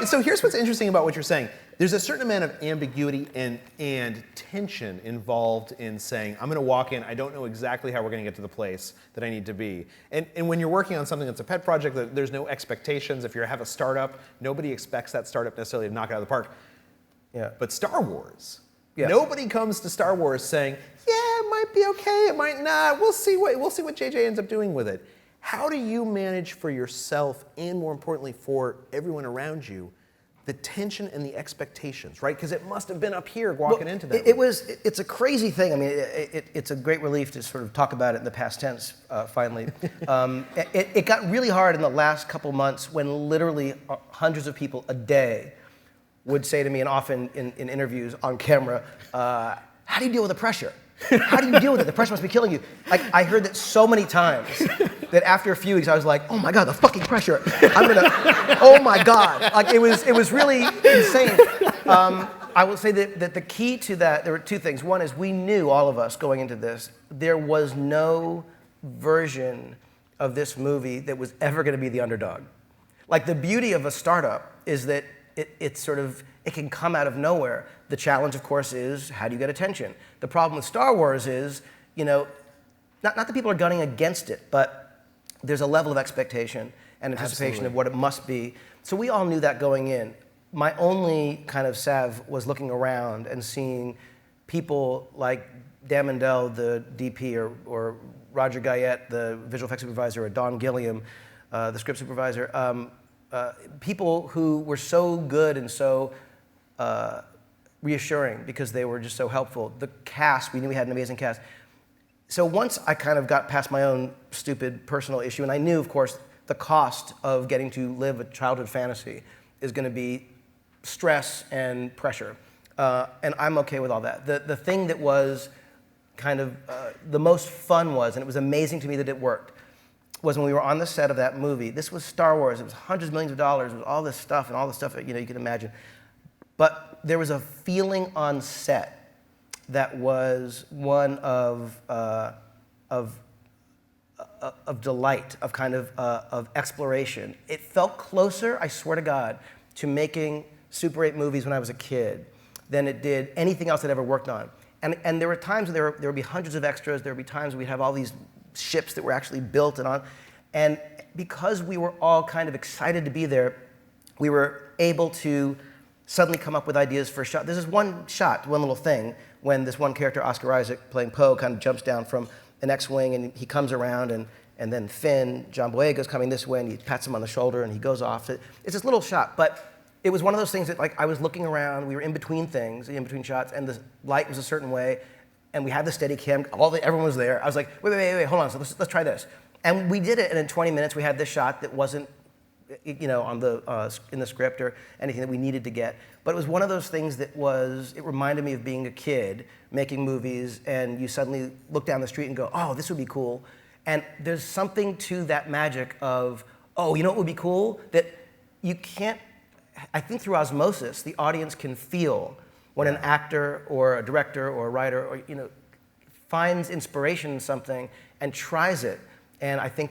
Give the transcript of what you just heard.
So here's what's interesting about what you're saying. There's a certain amount of ambiguity and tension involved in saying, I'm going to walk in, I don't know exactly how we're going to get to the place that I need to be. And when you're working on something that's a pet project, there's no expectations. If you have a startup, nobody expects that startup necessarily to knock it out of the park. Yeah. But Star Wars, nobody comes to Star Wars saying, yeah, it might be okay, it might not. We'll see what JJ ends up doing with it. How do you manage for yourself and more importantly for everyone around you the tension and the expectations, right? Because it must have been up here walking into that. It's a crazy thing. I mean, it's a great relief to sort of talk about it in the past tense, finally. It got really hard in the last couple months when literally hundreds of people a day would say to me, and often in interviews on camera, how do you deal with the pressure? How do you deal with it? The pressure must be killing you. Like, I heard that so many times that after a few weeks I was like, oh my God, the fucking pressure. Oh my God. Like, it was really insane. I will say that the key to that, there were two things. One is we knew, all of us going into this, there was no version of this movie that was ever going to be the underdog. Like, the beauty of a startup is that it can come out of nowhere. The challenge, of course, is how do you get attention? The problem with Star Wars is, not that people are gunning against it, but there's a level of expectation and anticipation of what it must be. So we all knew that going in. My only kind of salve was looking around and seeing people like Dan Mandel, the DP, or Roger Guyette, the visual effects supervisor, or Don Gilliam, the script supervisor, people who were so good and so reassuring because they were just so helpful. The cast, we knew we had an amazing cast. So once I kind of got past my own stupid personal issue, and I knew, of course, the cost of getting to live a childhood fantasy is going to be stress and pressure. And I'm okay with all that. The thing that was kind of the most fun was, and it was amazing to me that it worked, was when we were on the set of that movie. This was Star Wars. It was hundreds of millions of dollars. It was all this stuff and all the stuff that, you can imagine. But there was a feeling on set that was one of delight, of kind of exploration. It felt closer, I swear to God, to making Super 8 movies when I was a kid than it did anything else I'd ever worked on. And there were times when there would be hundreds of extras. There would be times we'd have all these ships that were actually built and on. And because we were all kind of excited to be there, we were able to suddenly come up with ideas for a shot. There's this one shot, one little thing, when this one character, Oscar Isaac, playing Poe, kind of jumps down from an X-wing and he comes around and then Finn, John Boyega's coming this way and he pats him on the shoulder and he goes off. It's this little shot, but it was one of those things that, like, I was looking around, we were in between things, in between shots, and the light was a certain way, and we had the steady cam, everyone was there. I was like, wait, hold on, so let's try this. And we did it, and in 20 minutes we had this shot that wasn't, on the in the script or anything that we needed to get. But it was one of those things that it reminded me of being a kid making movies, and you suddenly look down the street and go, oh, this would be cool. And there's something to that magic of, oh, you know what would be cool? That you can't, I think through osmosis, the audience can feel when an actor or a director or a writer or finds inspiration in something and tries it. And I think